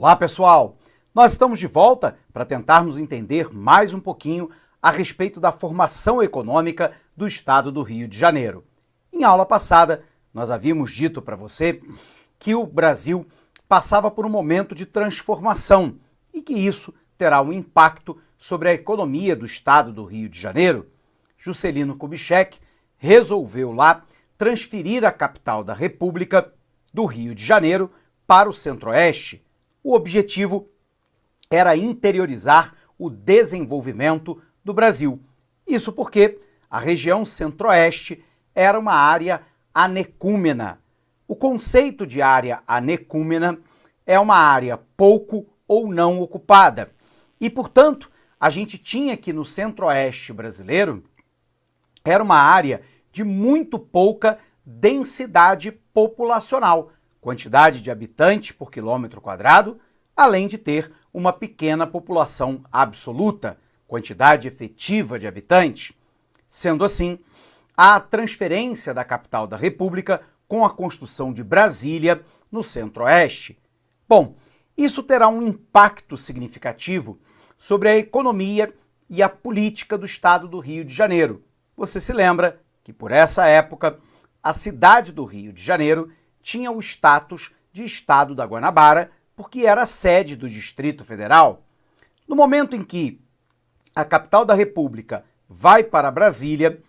Olá, pessoal! Nós estamos de volta para tentarmos entender mais um pouquinho a respeito da formação econômica do estado do Rio de Janeiro. Em aula passada, nós havíamos dito para você que o Brasil passava por um momento de transformação e que isso terá um impacto sobre a economia do estado do Rio de Janeiro. Juscelino Kubitschek resolveu lá transferir a capital da República do Rio de Janeiro para o Centro-Oeste. O objetivo era interiorizar o desenvolvimento do Brasil. Isso porque a região Centro-Oeste era uma área anecúmena. O conceito de área anecúmena é uma área pouco ou não ocupada. E, portanto, a gente tinha que no Centro-Oeste brasileiro era uma área de muito pouca densidade populacional, quantidade de habitantes por quilômetro quadrado, além de ter uma pequena população absoluta, quantidade efetiva de habitantes. Sendo assim, a transferência da capital da República com a construção de Brasília no Centro-Oeste. Bom, isso terá um impacto significativo sobre a economia e a política do estado do Rio de Janeiro. Você se lembra que, por essa época, a cidade do Rio de Janeiro tinha o status de Estado da Guanabara, porque era a sede do Distrito Federal. No momento em que a capital da República vai para Brasília,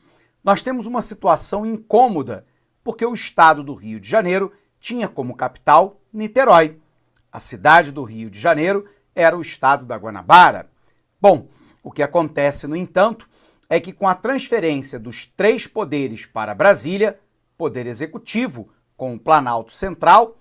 nós temos uma situação incômoda, porque o estado do Rio de Janeiro tinha como capital Niterói. A cidade do Rio de Janeiro era o estado da Guanabara. Bom, o que acontece, no entanto, é que com a transferência dos três poderes para Brasília, poder executivo com o Planalto Central,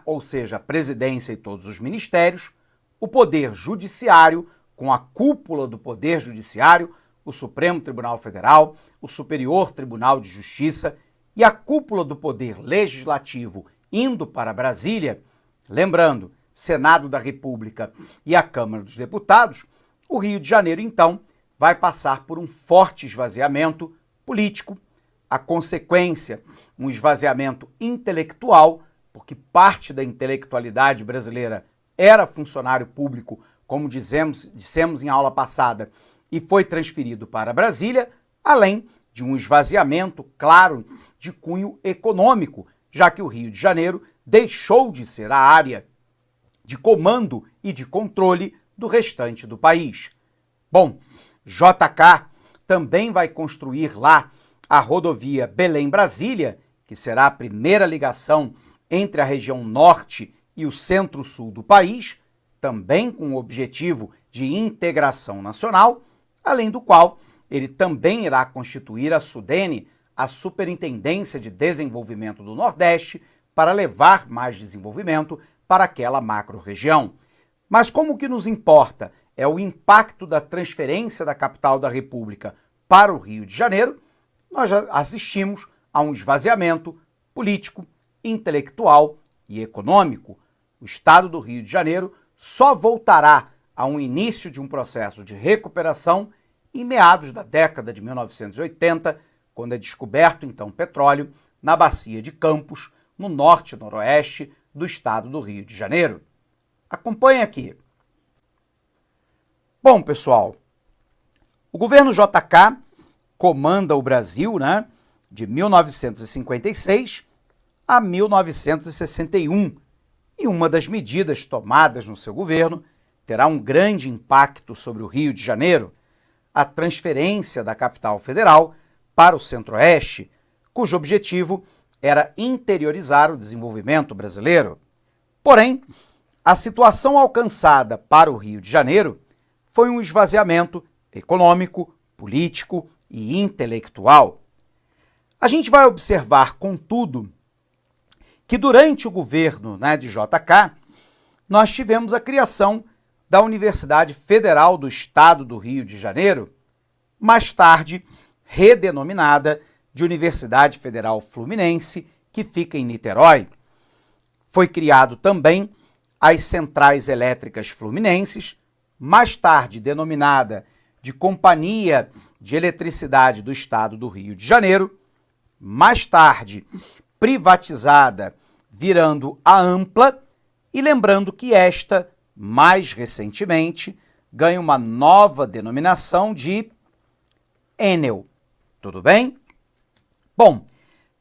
ou seja, a presidência e todos os ministérios, o poder judiciário com a cúpula do poder judiciário, o Supremo Tribunal Federal, o Superior Tribunal de Justiça e a cúpula do poder legislativo indo para Brasília, lembrando, Senado da República e a Câmara dos Deputados, o Rio de Janeiro, então, vai passar por um forte esvaziamento político, a consequência, um esvaziamento intelectual, porque parte da intelectualidade brasileira era funcionário público, como dissemos em aula passada, e foi transferido para Brasília, além de um esvaziamento, claro, de cunho econômico, já que o Rio de Janeiro deixou de ser a área de comando e de controle do restante do país. Bom, JK também vai construir lá a rodovia Belém-Brasília, que será a primeira ligação entre a região norte e o centro-sul do país, também com o objetivo de integração nacional, além do qual ele também irá constituir a SUDENE, a Superintendência de Desenvolvimento do Nordeste, para levar mais desenvolvimento para aquela macro-região. Mas como que nos importa é o impacto da transferência da capital da República para o Rio de Janeiro, nós já assistimos a um esvaziamento político, intelectual e econômico. O estado do Rio de Janeiro só voltará a um início de um processo de recuperação em meados da década de 1980, quando é descoberto então petróleo na bacia de Campos, no norte e noroeste do estado do Rio de Janeiro. Acompanhe aqui. Bom, pessoal, o governo JK comanda o Brasil, de 1956 a 1961, e uma das medidas tomadas no seu governo terá um grande impacto sobre o Rio de Janeiro, a transferência da capital federal para o Centro-Oeste, cujo objetivo era interiorizar o desenvolvimento brasileiro. Porém, a situação alcançada para o Rio de Janeiro foi um esvaziamento econômico, político e intelectual. A gente vai observar, contudo, que durante o governo de JK, nós tivemos a criação da Universidade Federal do Estado do Rio de Janeiro, mais tarde redenominada de Universidade Federal Fluminense, que fica em Niterói. Foi criado também as Centrais Elétricas Fluminenses, mais tarde denominada de Companhia de Eletricidade do Estado do Rio de Janeiro, mais tarde privatizada, virando a Ampla, e lembrando que esta mais recentemente, ganha uma nova denominação de Enel. Tudo bem? Bom,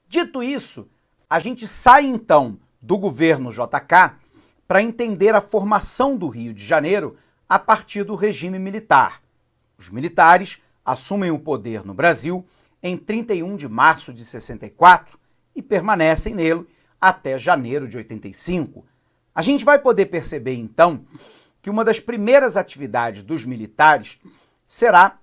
dito isso, a gente sai então do governo JK para entender a formação do Rio de Janeiro a partir do regime militar. Os militares assumem o poder no Brasil em 31 de março de 64 e permanecem nele até janeiro de 85. A gente vai poder perceber, então, que uma das primeiras atividades dos militares será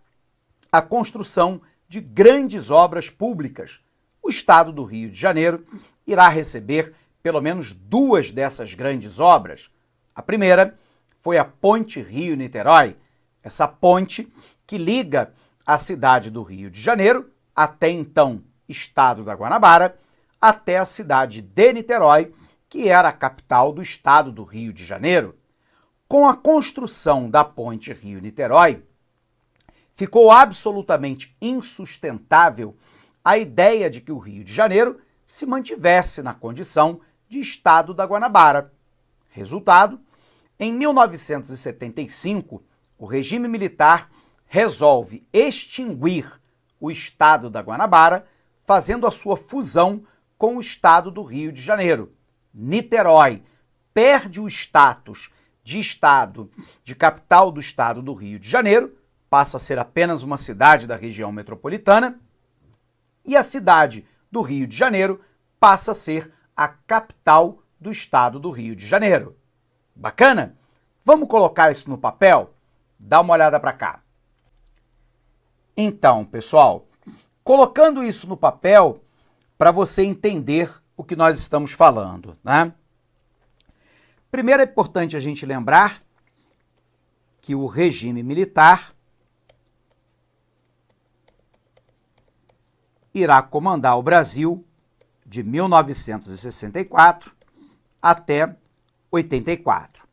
a construção de grandes obras públicas. O estado do Rio de Janeiro irá receber pelo menos duas dessas grandes obras. A primeira foi a Ponte Rio-Niterói, essa ponte que liga a cidade do Rio de Janeiro, até então estado da Guanabara, até a cidade de Niterói, que era a capital do estado do Rio de Janeiro. Com a construção da Ponte Rio-Niterói, ficou absolutamente insustentável a ideia de que o Rio de Janeiro se mantivesse na condição de estado da Guanabara. Resultado, em 1975, o regime militar resolve extinguir o estado da Guanabara, fazendo a sua fusão com o estado do Rio de Janeiro. Niterói perde o status de estado, de capital do estado do Rio de Janeiro, passa a ser apenas uma cidade da região metropolitana, e a cidade do Rio de Janeiro passa a ser a capital do estado do Rio de Janeiro. Bacana? Vamos colocar isso no papel? Dá uma olhada para cá. Então, pessoal, colocando isso no papel para você entender o que nós estamos falando, né? Primeiro é importante a gente lembrar que o regime militar irá comandar o Brasil de 1964 até 84.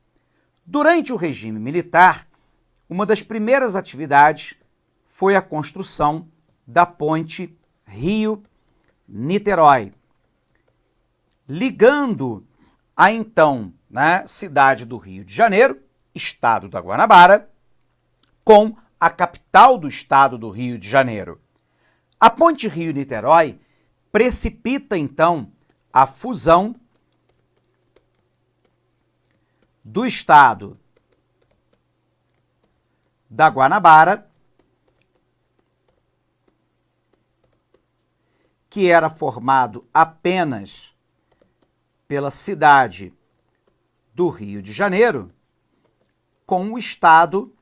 Durante o regime militar, uma das primeiras atividades foi a construção da ponte Rio-Niterói, ligando a então cidade do Rio de Janeiro, estado da Guanabara, com a capital do estado do Rio de Janeiro. A ponte Rio-Niterói precipita, então, a fusão do estado da Guanabara, que era formado apenas pela cidade do Rio de Janeiro, com o estado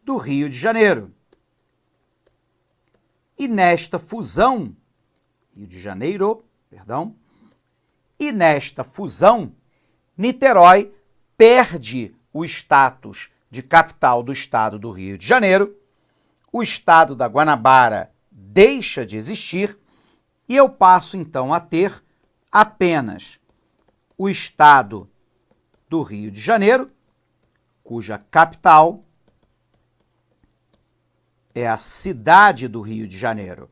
do Rio de Janeiro. E nesta fusão, e nesta fusão, Niterói perde o status de capital do estado do Rio de Janeiro, o estado da Guanabara deixa de existir e eu passo então a ter apenas o estado do Rio de Janeiro, cuja capital é a cidade do Rio de Janeiro.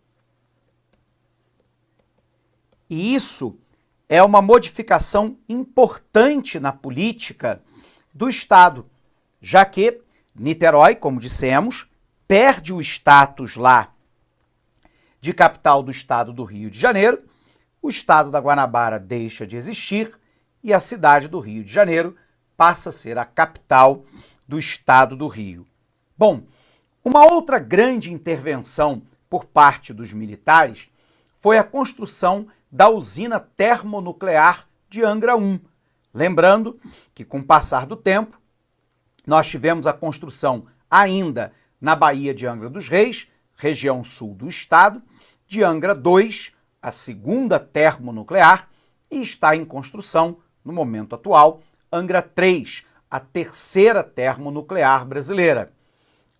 E isso é uma modificação importante na política do Estado, já que Niterói, como dissemos, perde o status lá de capital do Estado do Rio de Janeiro, o Estado da Guanabara deixa de existir e a cidade do Rio de Janeiro passa a ser a capital do Estado do Rio. Bom, uma outra grande intervenção por parte dos militares foi a construção da usina termonuclear de Angra 1. Lembrando que, com o passar do tempo, nós tivemos a construção ainda na Baía de Angra dos Reis, região sul do estado, de Angra 2, a segunda termonuclear, e está em construção, no momento atual, Angra 3, a terceira termonuclear brasileira.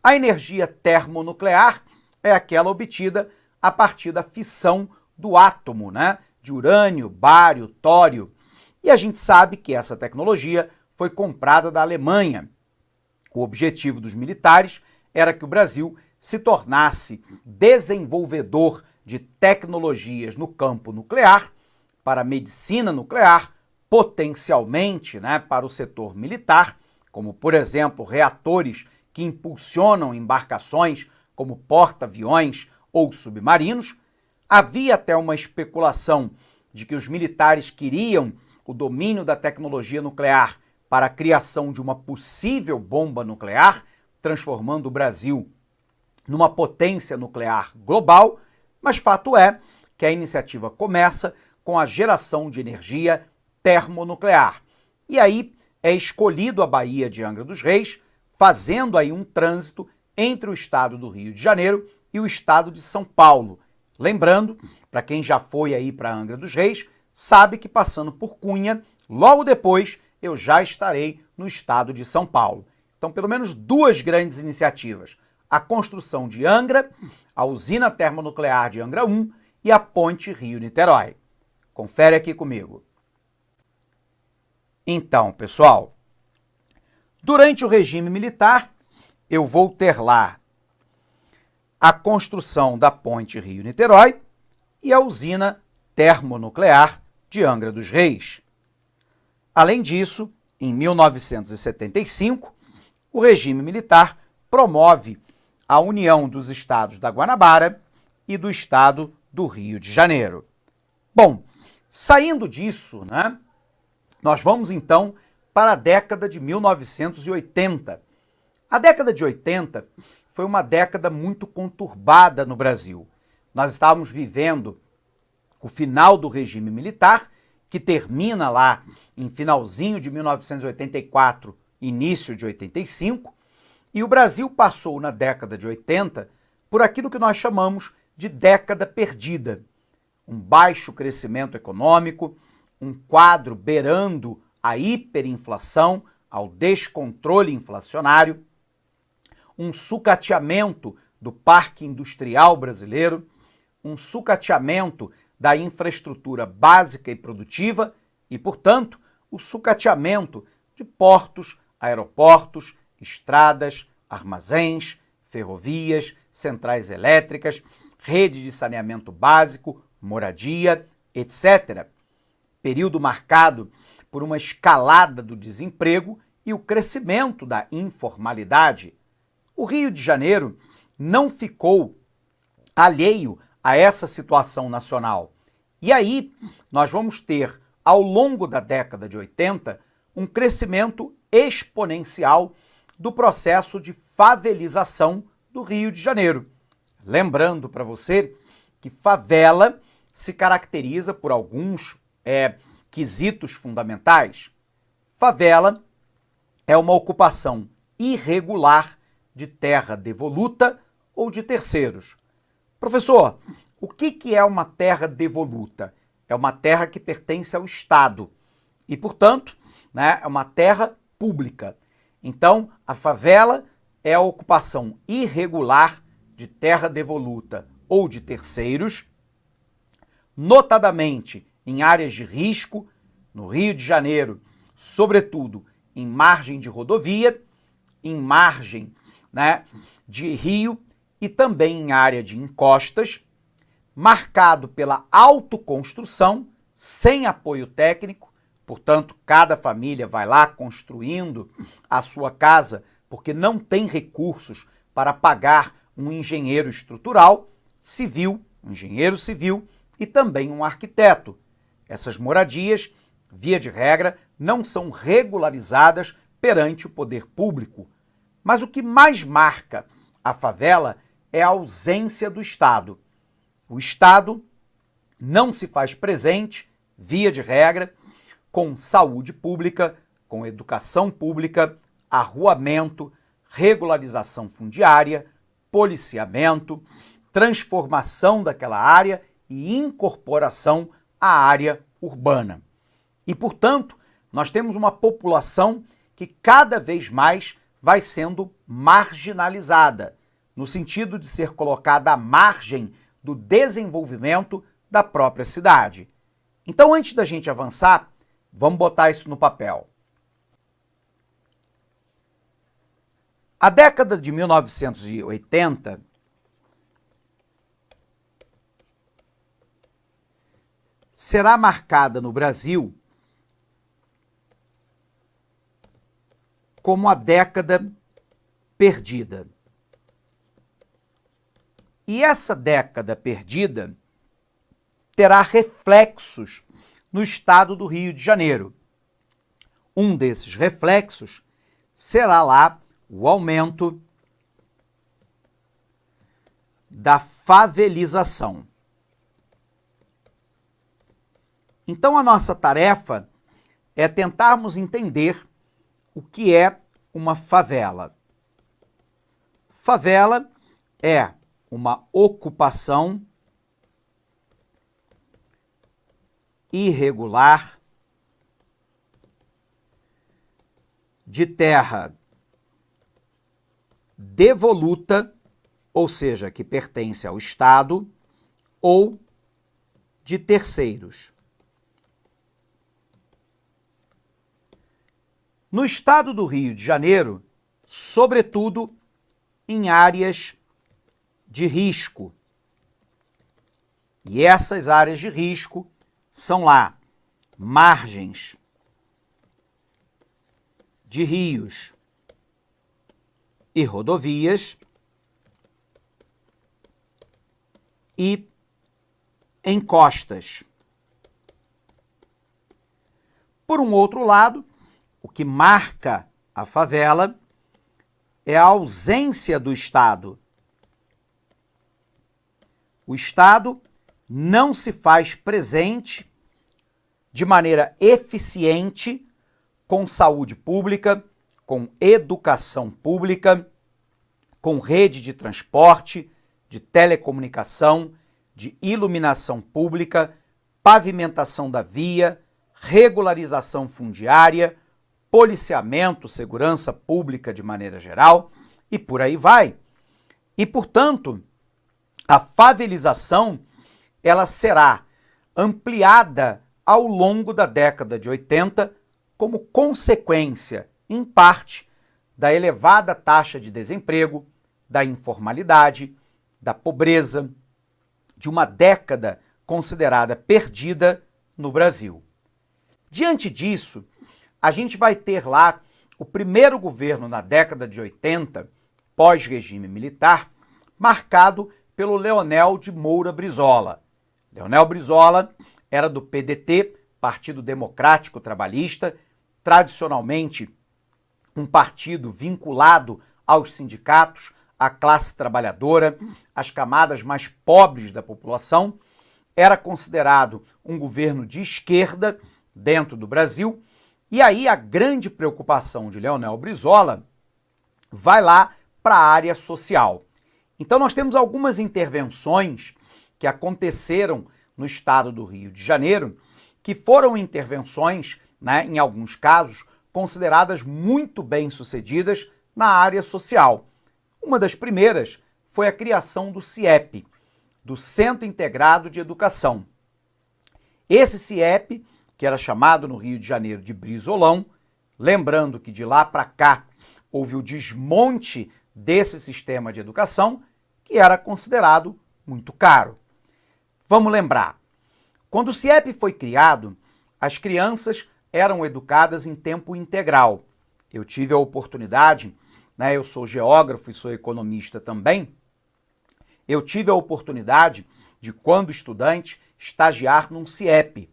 A energia termonuclear é aquela obtida a partir da fissão do átomo, de urânio, bário, tório. E a gente sabe que essa tecnologia foi comprada da Alemanha. O objetivo dos militares era que o Brasil se tornasse desenvolvedor de tecnologias no campo nuclear, para a medicina nuclear, potencialmente, né, para o setor militar, como, por exemplo, reatores que impulsionam embarcações como porta-aviões ou submarinos. Havia até uma especulação de que os militares queriam o domínio da tecnologia nuclear para a criação de uma possível bomba nuclear, transformando o Brasil numa potência nuclear global, mas fato é que a iniciativa começa com a geração de energia termonuclear. E aí é escolhido a Baía de Angra dos Reis, fazendo aí um trânsito entre o estado do Rio de Janeiro e o estado de São Paulo. Lembrando, para quem já foi aí para Angra dos Reis, sabe que passando por Cunha, logo depois eu já estarei no estado de São Paulo. Então, pelo menos duas grandes iniciativas: a construção de Angra, a usina termonuclear de Angra 1 e a ponte Rio-Niterói. Confere aqui comigo. Então, pessoal, durante o regime militar, eu vou ter lá a construção da ponte Rio-Niterói e a usina termonuclear de Angra dos Reis. Além disso, em 1975, o regime militar promove a união dos estados da Guanabara e do estado do Rio de Janeiro. Bom, saindo disso, né, nós vamos então para a década de 1980. A década de 80 foi uma década muito conturbada no Brasil. Nós estávamos vivendo o final do regime militar, que termina lá em finalzinho de 1984, início de 85, e o Brasil passou na década de 80 por aquilo que nós chamamos de década perdida. Um baixo crescimento econômico, um quadro beirando a hiperinflação, ao descontrole inflacionário, um sucateamento do parque industrial brasileiro, um sucateamento da infraestrutura básica e produtiva e, portanto, o sucateamento de portos, aeroportos, estradas, armazéns, ferrovias, centrais elétricas, rede de saneamento básico, moradia, etc. Período marcado por uma escalada do desemprego e o crescimento da informalidade. O Rio de Janeiro não ficou alheio a essa situação nacional. E aí nós vamos ter, ao longo da década de 80, um crescimento exponencial do processo de favelização do Rio de Janeiro. Lembrando para você que favela se caracteriza por alguns quesitos fundamentais. Favela é uma ocupação irregular de terra devoluta ou de terceiros. Professor, o que é uma terra devoluta? É uma terra que pertence ao Estado e, portanto, né, é uma terra pública. Então, a favela é a ocupação irregular de terra devoluta ou de terceiros, notadamente em áreas de risco, no Rio de Janeiro, sobretudo em margem de rodovia, em margem, né, de rio e também em área de encostas, marcado pela autoconstrução, sem apoio técnico, portanto, cada família vai lá construindo a sua casa porque não tem recursos para pagar um engenheiro estrutural, civil, um engenheiro civil e também um arquiteto. Essas moradias, via de regra, não são regularizadas perante o poder público. Mas o que mais marca a favela é a ausência do Estado. O Estado não se faz presente, via de regra, com saúde pública, com educação pública, arruamento, regularização fundiária, policiamento, transformação daquela área e incorporação à área urbana. E, portanto, nós temos uma população que cada vez mais vai sendo marginalizada, no sentido de ser colocada à margem do desenvolvimento da própria cidade. Então, antes da gente avançar, vamos botar isso no papel. A década de 1980 será marcada no Brasil como a década perdida. E essa década perdida terá reflexos no estado do Rio de Janeiro. Um desses reflexos será lá o aumento da favelização. Então, a nossa tarefa é tentarmos entender o que é uma favela. Favela é uma ocupação irregular de terra devoluta, ou seja, que pertence ao Estado, ou de terceiros. No estado do Rio de Janeiro, sobretudo em áreas de risco. E essas áreas de risco são lá margens de rios e rodovias e encostas. Por um outro lado, o que marca a favela é a ausência do Estado. O Estado não se faz presente de maneira eficiente com saúde pública, com educação pública, com rede de transporte, de telecomunicação, de iluminação pública, pavimentação da via, regularização fundiária, policiamento, segurança pública de maneira geral e por aí vai. E, portanto, a favelização ela será ampliada ao longo da década de 80 como consequência, em parte, da elevada taxa de desemprego, da informalidade, da pobreza, de uma década considerada perdida no Brasil. Diante disso, a gente vai ter lá o primeiro governo na década de 80, pós-regime militar, marcado pelo Leonel de Moura Brizola. Leonel Brizola era do PDT, Partido Democrático Trabalhista, tradicionalmente um partido vinculado aos sindicatos, à classe trabalhadora, às camadas mais pobres da população. Era considerado um governo de esquerda dentro do Brasil. E aí a grande preocupação de Leonel Brizola vai lá para a área social. Então nós temos algumas intervenções que aconteceram no estado do Rio de Janeiro, que foram intervenções, em alguns casos, consideradas muito bem-sucedidas na área social. Uma das primeiras foi a criação do CIEP, do Centro Integrado de Educação. Esse CIEP, que era chamado no Rio de Janeiro de Brizolão, lembrando que de lá para cá houve o desmonte desse sistema de educação, que era considerado muito caro. Vamos lembrar, quando o CIEP foi criado, as crianças eram educadas em tempo integral. Eu tive a oportunidade, eu sou geógrafo e sou economista também, eu tive a oportunidade de, quando estudante, estagiar num CIEP.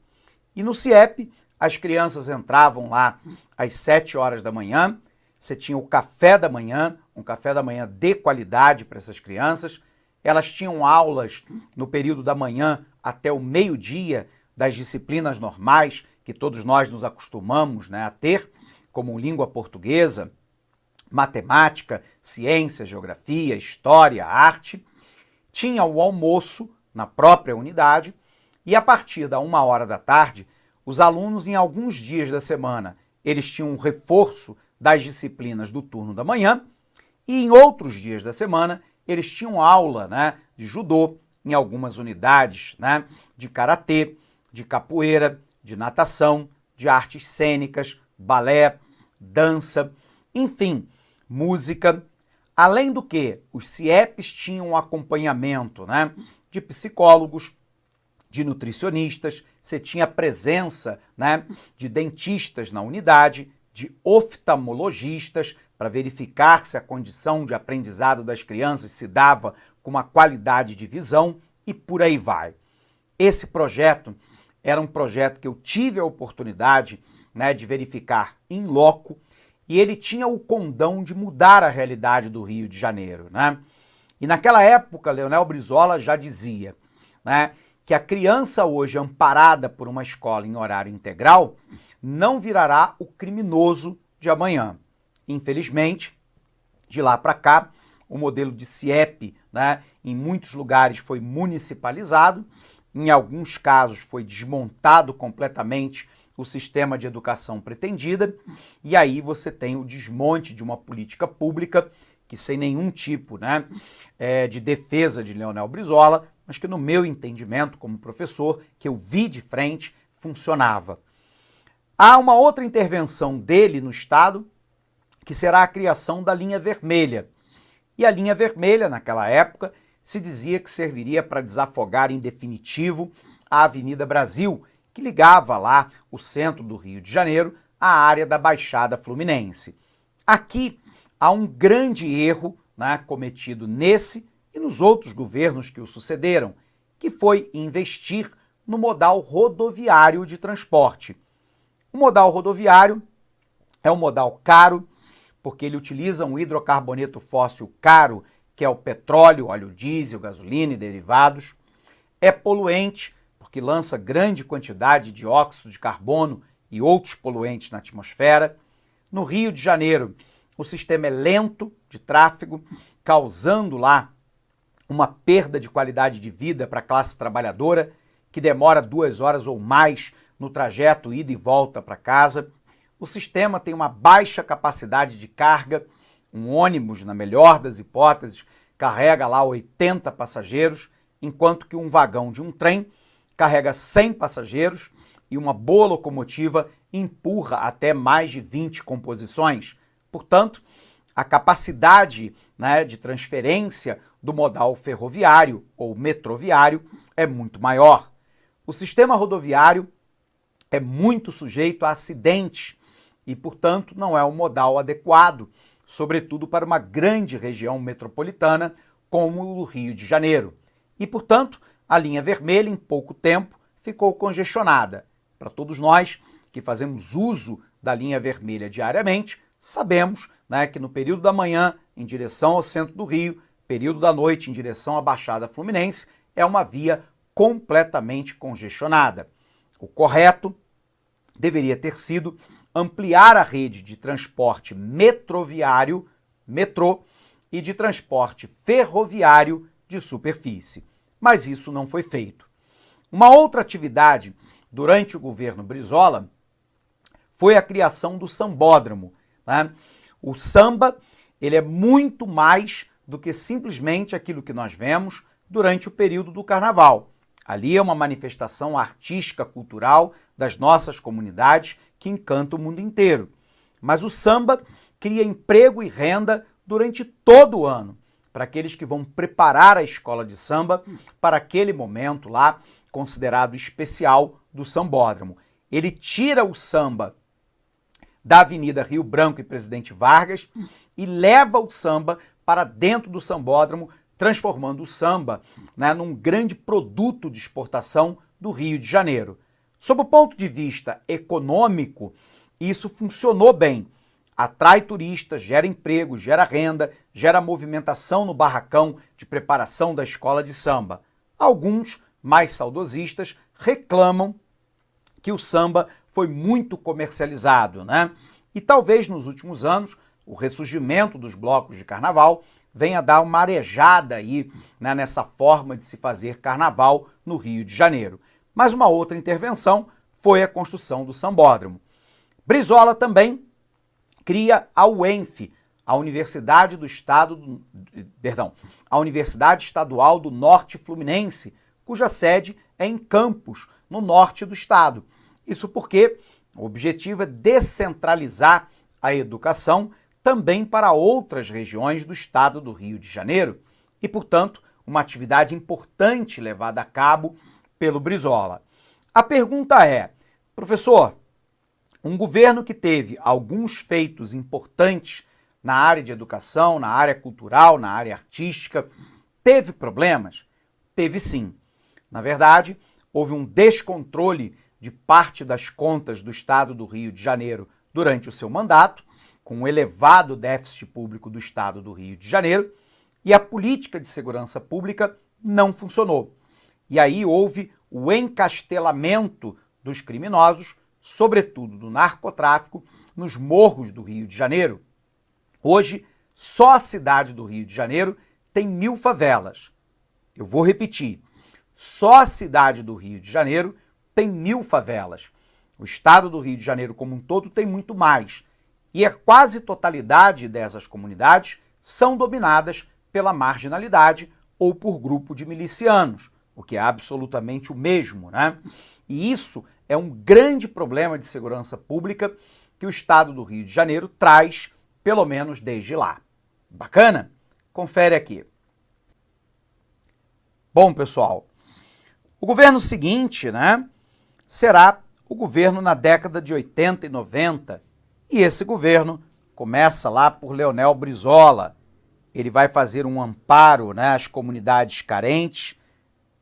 E no CIEP, as crianças entravam lá às 7 horas da manhã, você tinha o café da manhã, um café da manhã de qualidade para essas crianças, elas tinham aulas no período da manhã até o meio-dia das disciplinas normais que todos nós nos acostumamos a ter, como língua portuguesa, matemática, ciência, geografia, história, arte. Tinha o almoço na própria unidade e a partir da 1h da tarde, os alunos em alguns dias da semana, eles tinham um reforço das disciplinas do turno da manhã e em outros dias da semana, eles tinham aula de judô, em algumas unidades de karatê, de capoeira, de natação, de artes cênicas, balé, dança, enfim, música. Além do que, os CIEPs tinham um acompanhamento de psicólogos, de nutricionistas, você tinha a presença de dentistas na unidade, de oftalmologistas para verificar se a condição de aprendizado das crianças se dava com uma qualidade de visão e por aí vai. Esse projeto era um projeto que eu tive a oportunidade, de verificar in loco, e ele tinha o condão de mudar a realidade do Rio de Janeiro. E naquela época, Leonel Brizola já dizia que a criança hoje amparada por uma escola em horário integral não virará o criminoso de amanhã. Infelizmente, de lá para cá, o modelo de CIEP, em muitos lugares foi municipalizado, em alguns casos foi desmontado completamente o sistema de educação pretendida, e aí você tem o desmonte de uma política pública que, sem nenhum tipo de defesa de Leonel Brizola, mas que no meu entendimento como professor, que eu vi de frente, funcionava. Há uma outra intervenção dele no Estado, que será a criação da linha vermelha. E a linha vermelha, naquela época, se dizia que serviria para desafogar em definitivo a Avenida Brasil, que ligava lá o centro do Rio de Janeiro à área da Baixada Fluminense. Aqui há um grande erro cometido nesse e nos outros governos que o sucederam, que foi investir no modal rodoviário de transporte. O modal rodoviário é um modal caro, porque ele utiliza um hidrocarboneto fóssil caro, que é o petróleo, óleo diesel, gasolina e derivados. É poluente, porque lança grande quantidade de dióxido de carbono e outros poluentes na atmosfera. No Rio de Janeiro, o sistema é lento de tráfego, causando lá uma perda de qualidade de vida para a classe trabalhadora, que demora 2 horas ou mais no trajeto ida e volta para casa. O sistema tem uma baixa capacidade de carga, um ônibus, na melhor das hipóteses, carrega lá 80 passageiros, enquanto que um vagão de um trem carrega 100 passageiros e uma boa locomotiva empurra até mais de 20 composições. Portanto, a capacidade de transferência do modal ferroviário ou metroviário é muito maior. O sistema rodoviário é muito sujeito a acidentes e, portanto, não é um modal adequado, sobretudo para uma grande região metropolitana como o Rio de Janeiro. E, portanto, a linha vermelha, em pouco tempo, ficou congestionada. Para todos nós que fazemos uso da linha vermelha diariamente, sabemos que no período da manhã, em direção ao centro do Rio, período da noite, em direção à Baixada Fluminense, é uma via completamente congestionada. O correto deveria ter sido ampliar a rede de transporte metroviário, metrô, e de transporte ferroviário de superfície. Mas isso não foi feito. Uma outra atividade durante o governo Brizola foi a criação do sambódromo. O samba, ele é muito mais do que simplesmente aquilo que nós vemos durante o período do carnaval. Ali é uma manifestação artística, cultural das nossas comunidades que encanta o mundo inteiro. Mas o samba cria emprego e renda durante todo o ano, para aqueles que vão preparar a escola de samba para aquele momento lá, considerado especial do sambódromo. Ele tira o samba da Avenida Rio Branco e Presidente Vargas e leva o samba para dentro do sambódromo, transformando o samba num grande produto de exportação do Rio de Janeiro. Sob o ponto de vista econômico, isso funcionou bem. Atrai turistas, gera emprego, gera renda, gera movimentação no barracão de preparação da escola de samba. Alguns, mais saudosistas, reclamam que o samba foi muito comercializado, E talvez nos últimos anos o ressurgimento dos blocos de carnaval venha dar uma arejada aí nessa forma de se fazer carnaval no Rio de Janeiro. Mas uma outra intervenção foi a construção do sambódromo. Brizola também cria a UENF, a Universidade Estadual do Norte Fluminense, cuja sede é em Campos, no norte do estado. Isso porque o objetivo é descentralizar a educação também para outras regiões do estado do Rio de Janeiro e, portanto, uma atividade importante levada a cabo pelo Brizola. A pergunta é, professor, Um governo que teve alguns feitos importantes na área de educação, na área cultural, na área artística, teve problemas? Teve sim. Na verdade, houve um descontrole de parte das contas do Estado do Rio de Janeiro durante o seu mandato, com um elevado déficit público do Estado do Rio de Janeiro, e a política de segurança pública não funcionou. E aí houve o encastelamento dos criminosos, sobretudo do narcotráfico, nos morros do Rio de Janeiro. Hoje, só a cidade do Rio de Janeiro tem 1.000 favelas. Eu vou repetir, só a cidade do Rio de Janeiro tem 1.000 favelas. O estado do Rio de Janeiro como um todo tem muito mais. E a quase totalidade dessas comunidades são dominadas pela marginalidade ou por grupo de milicianos, o que é absolutamente o mesmo, né? E isso é um grande problema de segurança pública que o estado do Rio de Janeiro traz, pelo menos desde lá. Bacana? Confere aqui. Bom, pessoal, o governo seguinte, né, será o governo na década de 80 e 90, e esse governo começa lá por Leonel Brizola. Ele vai fazer um amparo, né, às comunidades carentes,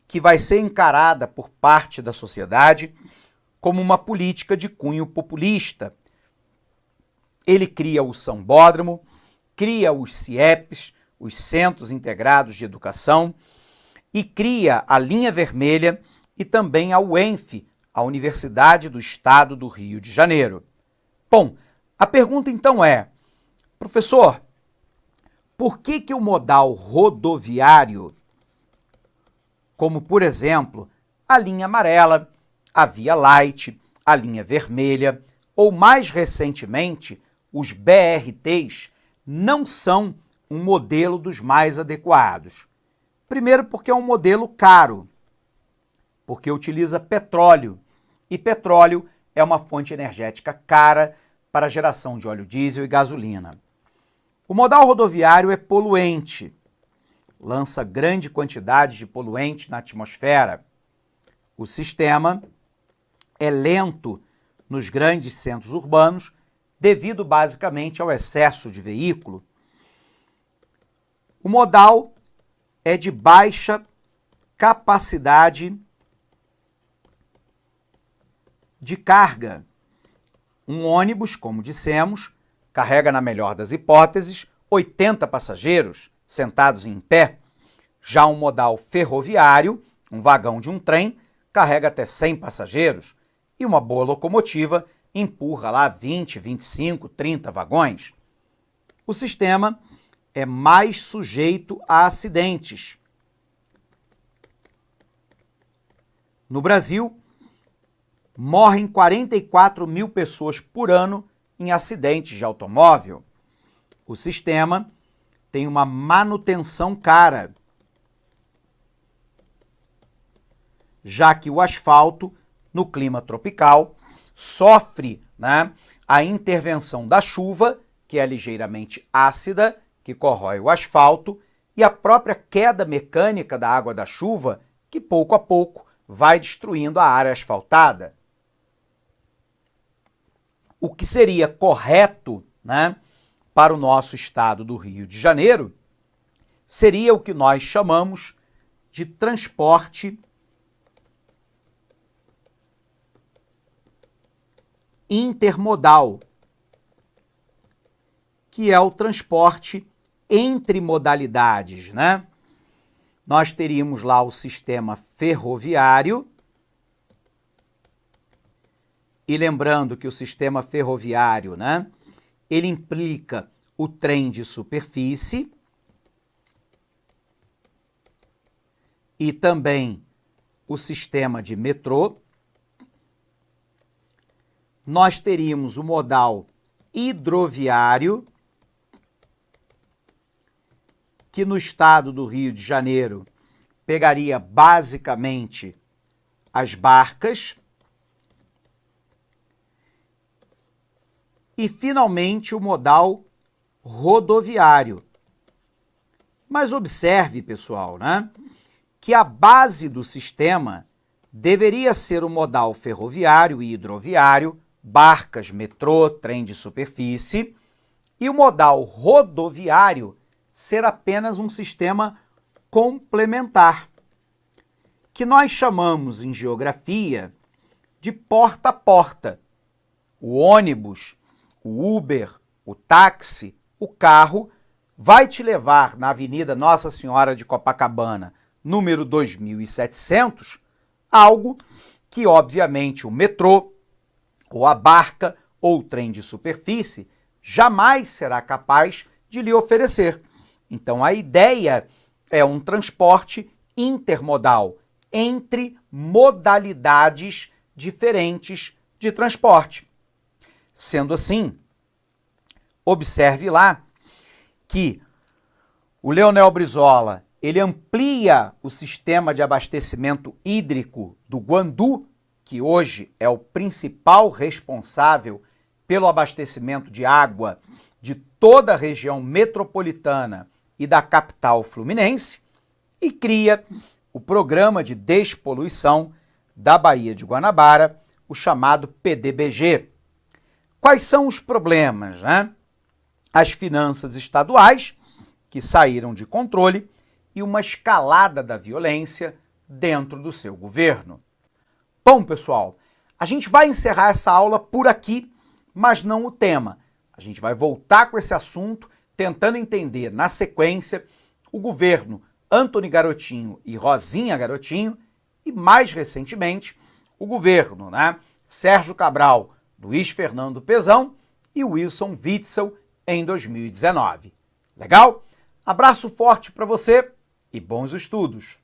que vai ser encarada por parte da sociedade como uma política de cunho populista. Ele cria o Sambódromo, cria os CIEPs, os Centros Integrados de Educação, e cria a Linha Vermelha e também a UENF, a Universidade do Estado do Rio de Janeiro. Bom, a pergunta então é, professor, por que o modal rodoviário, como por exemplo a linha amarela, a Via Light, a linha vermelha ou mais recentemente os BRTs, não são um modelo dos mais adequados? Primeiro porque é um modelo caro, porque utiliza petróleo, e petróleo é uma fonte energética cara para a geração de óleo diesel e gasolina. O modal rodoviário é poluente, lança grande quantidade de poluentes na atmosfera. O sistema é lento nos grandes centros urbanos, devido basicamente ao excesso de veículo. O modal é de baixa capacidade de carga. Um ônibus, como dissemos, carrega, na melhor das hipóteses, 80 passageiros sentados em pé. Já um modal ferroviário, um vagão de um trem, carrega até 100 passageiros. E uma boa locomotiva empurra lá 20, 25, 30 vagões. O sistema é mais sujeito a acidentes. No Brasil, morrem 44 mil pessoas por ano em acidentes de automóvel. O sistema tem uma manutenção cara, já que o asfalto, no clima tropical, sofre, né, a intervenção da chuva, que é ligeiramente ácida, que corrói o asfalto, e a própria queda mecânica da água da chuva, que pouco a pouco vai destruindo a área asfaltada. O que seria correto, né, para o nosso estado do Rio de Janeiro seria o que nós chamamos de transporte intermodal, que é o transporte entre modalidades, né? Nós teríamos lá o sistema ferroviário, e lembrando que o sistema ferroviário, né, ele implica o trem de superfície e também o sistema de metrô. Nós teríamos o modal hidroviário, que no estado do Rio de Janeiro pegaria basicamente as barcas. E, finalmente, o modal rodoviário. Mas observe, pessoal, né, que a base do sistema deveria ser o modal ferroviário e hidroviário barcas, metrô, trem de superfície, e o modal rodoviário ser apenas um sistema complementar, que nós chamamos em geografia de porta a porta. O ônibus, o Uber, o táxi, o carro vai te levar na Avenida Nossa Senhora de Copacabana, número 2700, algo que, obviamente, o metrô, ou a barca, ou o trem de superfície, jamais será capaz de lhe oferecer. Então, a ideia é um transporte intermodal, entre modalidades diferentes de transporte. Sendo assim, observe lá que o Leonel Brizola ele amplia o sistema de abastecimento hídrico do Guandu, que hoje é o principal responsável pelo abastecimento de água de toda a região metropolitana e da capital fluminense, e cria o Programa de Despoluição da Baía de Guanabara, o chamado PDBG. Quais são os problemas, né? As finanças estaduais, que saíram de controle, e uma escalada da violência dentro do seu governo. Bom, pessoal, a gente vai encerrar essa aula por aqui, mas não o tema. A gente vai voltar com esse assunto, tentando entender, na sequência, o governo Antony Garotinho e Rosinha Garotinho, e mais recentemente, o governo, Sérgio Cabral, Luiz Fernando Pezão e Wilson Witzel em 2019. Legal? Abraço forte para você e bons estudos!